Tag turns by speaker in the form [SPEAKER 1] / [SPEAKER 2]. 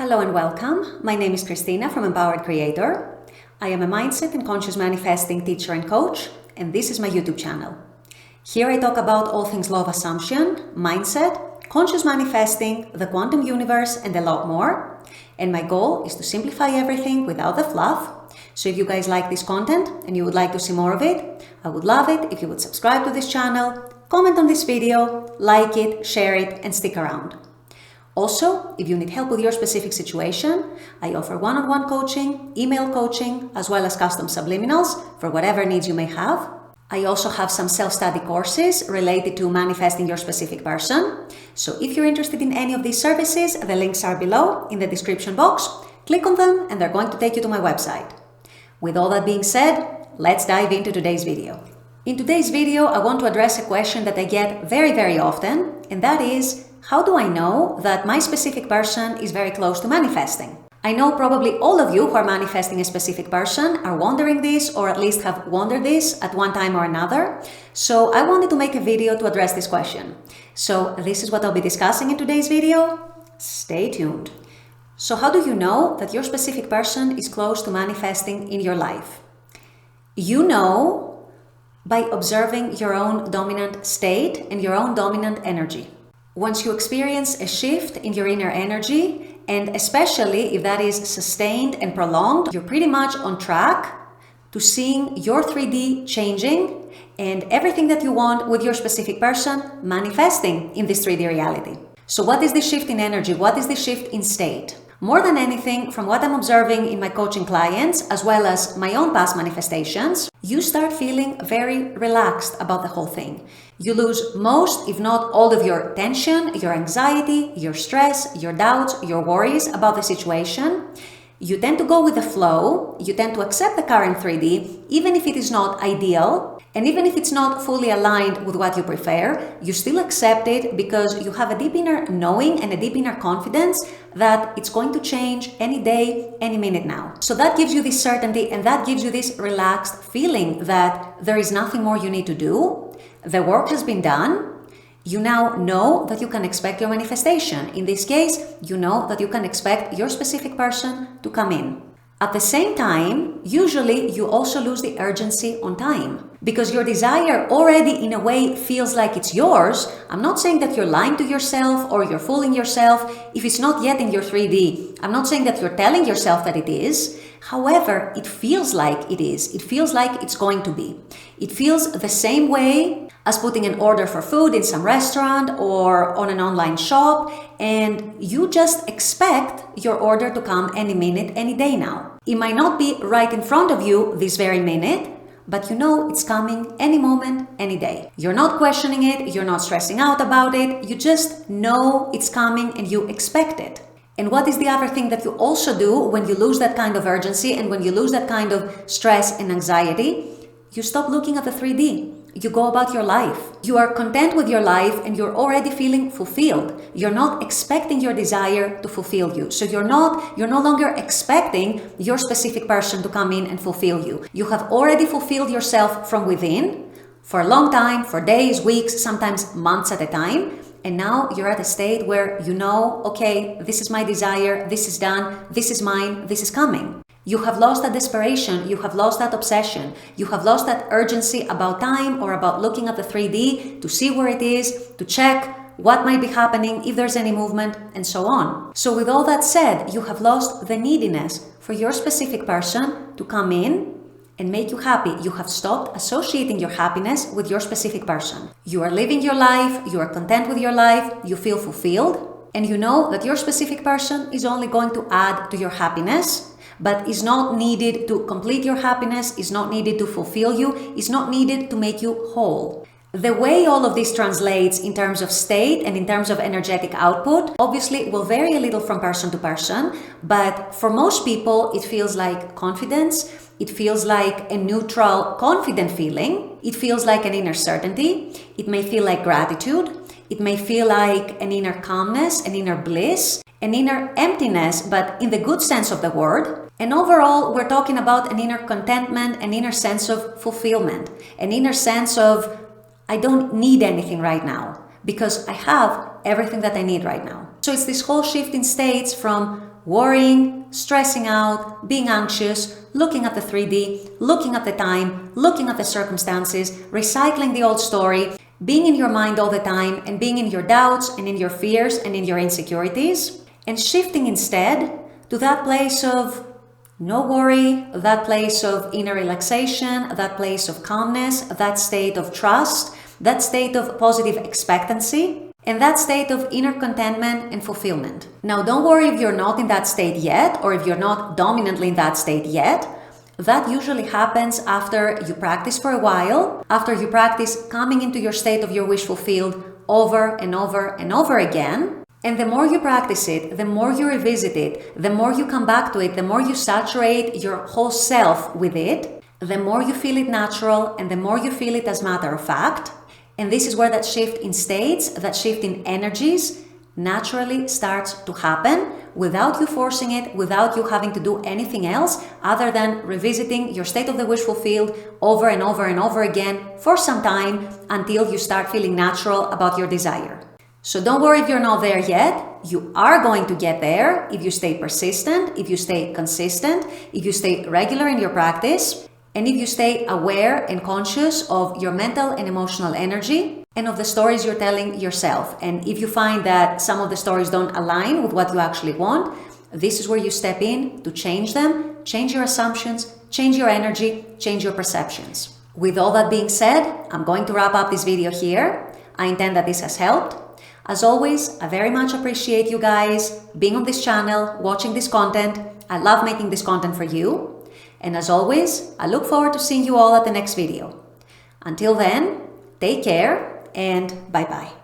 [SPEAKER 1] Hello and welcome. My name is Christina from Empowered Creator. I am a mindset and conscious manifesting teacher and coach, and this is my YouTube channel. Here I talk about all things law of assumption, mindset, conscious manifesting, the quantum universe, and a lot more. And my goal is to simplify everything without the fluff. So if you guys like this content and you would like to see more of it, I would love it if you would subscribe to this channel, comment on this video, like it, share it, and stick around. Also, if you need help with your specific situation, I offer one-on-one coaching, email coaching, as well as custom subliminals for whatever needs you may have. I also have some self-study courses related to manifesting your specific person. So if you're interested in any of these services, the links are below in the description box. Click on them and they're going to take you to my website. With all that being said, let's dive into today's video. In today's video, I want to address a question that I get very often, and that is, how do I know that my specific person is very close to manifesting? I know probably all of you who are manifesting a specific person are wondering this, or at least have wondered this at one time or another. So I wanted to make a video to address this question. So this is what I'll be discussing in today's video. Stay tuned. So how do you know that your specific person is close to manifesting in your life? You know by observing your own dominant state and your own dominant energy. Once you experience a shift in your inner energy, and especially if that is sustained and prolonged, you're pretty much on track to seeing your 3D changing and everything that you want with your specific person manifesting in this 3D reality. So what is the shift in energy? What is the shift in state? More than anything, from what I'm observing in my coaching clients, as well as my own past manifestations, you start feeling very relaxed about the whole thing. You lose most, if not all, of your tension, your anxiety, your stress, your doubts, your worries about the situation. You tend to go with the flow. You tend to accept the current 3D, even if it is not ideal. And even if it's not fully aligned with what you prefer, you still accept it because you have a deep inner knowing and a deep inner confidence that it's going to change any day, any minute now. So that gives you this certainty and that gives you this relaxed feeling that there is nothing more you need to do. The work has been done. You now know that you can expect your manifestation. In this case, you know that you can expect your specific person to come in. At the same time, usually you also lose the urgency on time because your desire already in a way feels like it's yours. I'm not saying that you're lying to yourself or you're fooling yourself if it's not yet in your 3D. I'm not saying that you're telling yourself that it is. However, it feels like it is. It feels like it's going to be. It feels the same way as putting an order for food in some restaurant or on an online shop, and you just expect your order to come any minute, any day now. It might not be right in front of you this very minute, but you know it's coming any moment, any day. You're not questioning it, you're not stressing out about it, you just know it's coming and you expect it. And what is the other thing that you also do when you lose that kind of urgency and when you lose that kind of stress and anxiety? You stop looking at the 3D. You go about your life. You are content with your life and you're already feeling fulfilled. You're not expecting your desire to fulfill you. So you're no longer expecting your specific person to come in and fulfill you. You have already fulfilled yourself from within for a long time, for days, weeks, sometimes months at a time. And now you're at a state where you know, okay, this is my desire, this is done, this is mine, this is coming. You have lost that desperation, you have lost that obsession, you have lost that urgency about time or about looking at the 3D to see where it is, to check what might be happening, if there's any movement, and so on. So with all that said, you have lost the neediness for your specific person to come in and make you happy. You have stopped associating your happiness with your specific person. You are living your life, you are content with your life, you feel fulfilled, and you know that your specific person is only going to add to your happiness, but is not needed to complete your happiness, is not needed to fulfill you, is not needed to make you whole. The way all of this translates in terms of state and in terms of energetic output obviously will vary a little from person to person, but for most people it feels like confidence, it feels like a neutral, confident feeling, it feels like an inner certainty, it may feel like gratitude, it may feel like an inner calmness, an inner bliss, an inner emptiness, but in the good sense of the word. And overall, we're talking about an inner contentment, an inner sense of fulfillment, an inner sense of, I don't need anything right now because I have everything that I need right now. So it's this whole shift in states from worrying, stressing out, being anxious, looking at the 3D, looking at the time, looking at the circumstances, recycling the old story, being in your mind all the time and being in your doubts and in your fears and in your insecurities, and shifting instead to that place of no worry, that place of inner relaxation, that place of calmness, that state of trust, that state of positive expectancy, and that state of inner contentment and fulfillment. Now, don't worry if you're not in that state yet, or if you're not dominantly in that state yet. That usually happens after you practice for a while, after you practice coming into your state of your wish fulfilled over and over and over again. And the more you practice it, the more you revisit it, the more you come back to it, the more you saturate your whole self with it, the more you feel it natural and the more you feel it as matter of fact. And this is where that shift in states, that shift in energies naturally starts to happen without you forcing it, without you having to do anything else other than revisiting your state of the wish fulfilled over and over and over again for some time until you start feeling natural about your desire. So don't worry if you're not there yet. You are going to get there if you stay persistent, if you stay consistent, if you stay regular in your practice, and if you stay aware and conscious of your mental and emotional energy and of the stories you're telling yourself. And if you find that some of the stories don't align with what you actually want, this is where you step in to change them, change your assumptions, change your energy, change your perceptions. With all that being said, I'm going to wrap up this video here. I intend that this has helped. As always, I very much appreciate you guys being on this channel, watching this content. I love making this content for you. And as always, I look forward to seeing you all at the next video. Until then, take care and bye-bye.